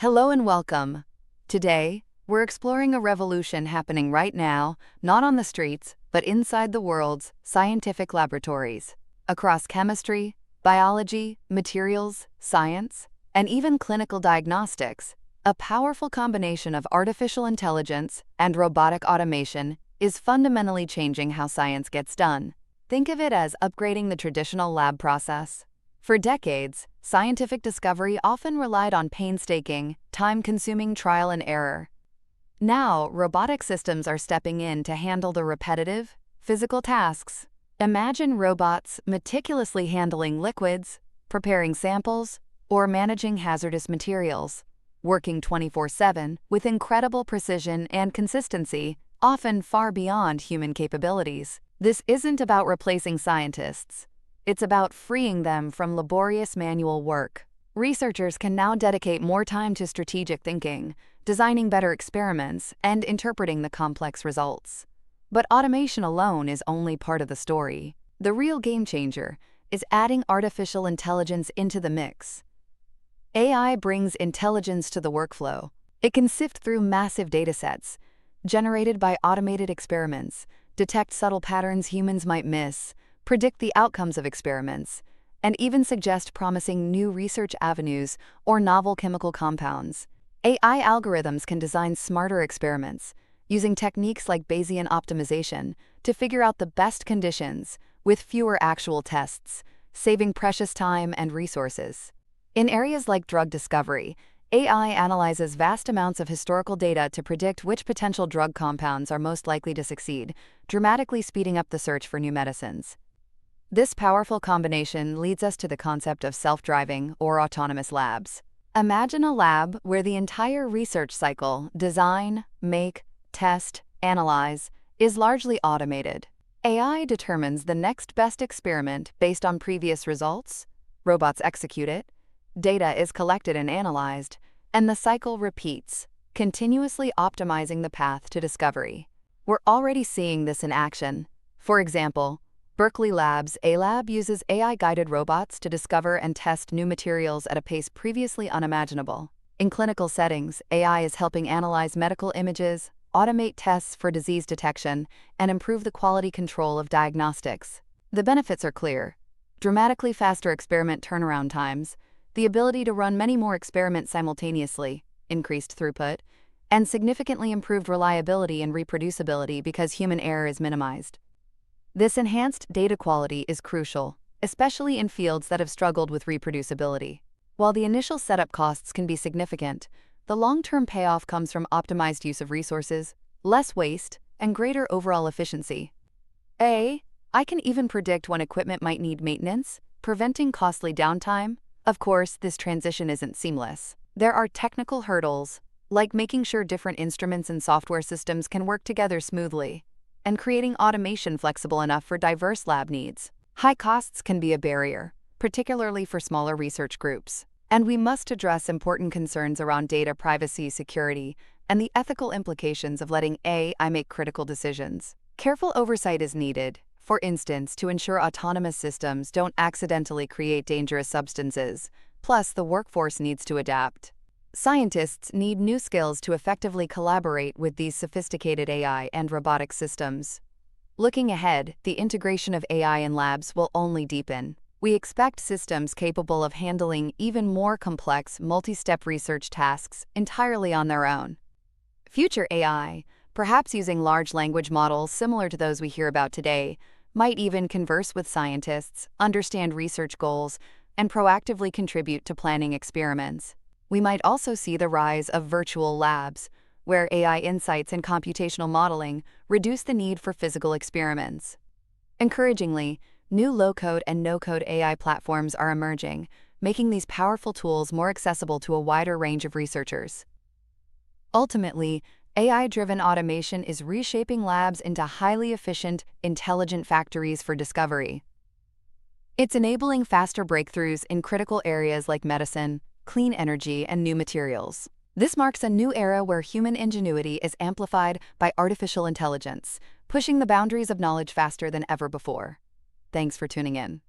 Hello and welcome. Today, we're exploring a revolution happening right now, not on the streets, but inside the world's scientific laboratories. Across chemistry, biology, materials, science, and even clinical diagnostics, a powerful combination of artificial intelligence and robotic automation is fundamentally changing how science gets done. Think of it as upgrading the traditional lab process. For decades, scientific discovery often relied on painstaking, time-consuming trial and error. Now, robotic systems are stepping in to handle the repetitive, physical tasks. Imagine robots meticulously handling liquids, preparing samples, or managing hazardous materials, working 24/7 with incredible precision and consistency, often far beyond human capabilities. This isn't about replacing scientists. It's about freeing them from laborious manual work. Researchers can now dedicate more time to strategic thinking, designing better experiments, and interpreting the complex results. But automation alone is only part of the story. The real game changer is adding artificial intelligence into the mix. AI brings intelligence to the workflow. It can sift through massive datasets, generated by automated experiments, detect subtle patterns humans might miss, predict the outcomes of experiments, and even suggest promising new research avenues or novel chemical compounds. AI algorithms can design smarter experiments, using techniques like Bayesian optimization to figure out the best conditions with fewer actual tests, saving precious time and resources. In areas like drug discovery, AI analyzes vast amounts of historical data to predict which potential drug compounds are most likely to succeed, dramatically speeding up the search for new medicines. This powerful combination leads us to the concept of self-driving or autonomous labs. Imagine a lab where the entire research cycle, design, make, test, analyze, is largely automated. AI determines the next best experiment based on previous results, robots execute it, data is collected and analyzed, and the cycle repeats, continuously optimizing the path to discovery. We're already seeing this in action. For example, Berkeley Labs' A-Lab uses AI-guided robots to discover and test new materials at a pace previously unimaginable. In clinical settings, AI is helping analyze medical images, automate tests for disease detection, and improve the quality control of diagnostics. The benefits are clear: dramatically faster experiment turnaround times, the ability to run many more experiments simultaneously, increased throughput, and significantly improved reliability and reproducibility because human error is minimized. This enhanced data quality is crucial, especially in fields that have struggled with reproducibility. While the initial setup costs can be significant, the long-term payoff comes from optimized use of resources, less waste, and greater overall efficiency. I can even predict when equipment might need maintenance, preventing costly downtime. Of course, this transition isn't seamless. There are technical hurdles, like making sure different instruments and software systems can work together smoothly, and creating automation flexible enough for diverse lab needs. High costs can be a barrier, particularly for smaller research groups. And we must address important concerns around data privacy, security, and the ethical implications of letting AI make critical decisions. Careful oversight is needed, for instance, to ensure autonomous systems don't accidentally create dangerous substances. Plus, the workforce needs to adapt. Scientists need new skills to effectively collaborate with these sophisticated AI and robotic systems. Looking ahead, the integration of AI in labs will only deepen. We expect systems capable of handling even more complex, multi-step research tasks entirely on their own. Future AI, perhaps using large language models similar to those we hear about today, might even converse with scientists, understand research goals, and proactively contribute to planning experiments. We might also see the rise of virtual labs, where AI insights and computational modeling reduce the need for physical experiments. Encouragingly, new low-code and no-code AI platforms are emerging, making these powerful tools more accessible to a wider range of researchers. Ultimately, AI-driven automation is reshaping labs into highly efficient, intelligent factories for discovery. It's enabling faster breakthroughs in critical areas like medicine, clean energy, and new materials. This marks a new era where human ingenuity is amplified by artificial intelligence, pushing the boundaries of knowledge faster than ever before. Thanks for tuning in.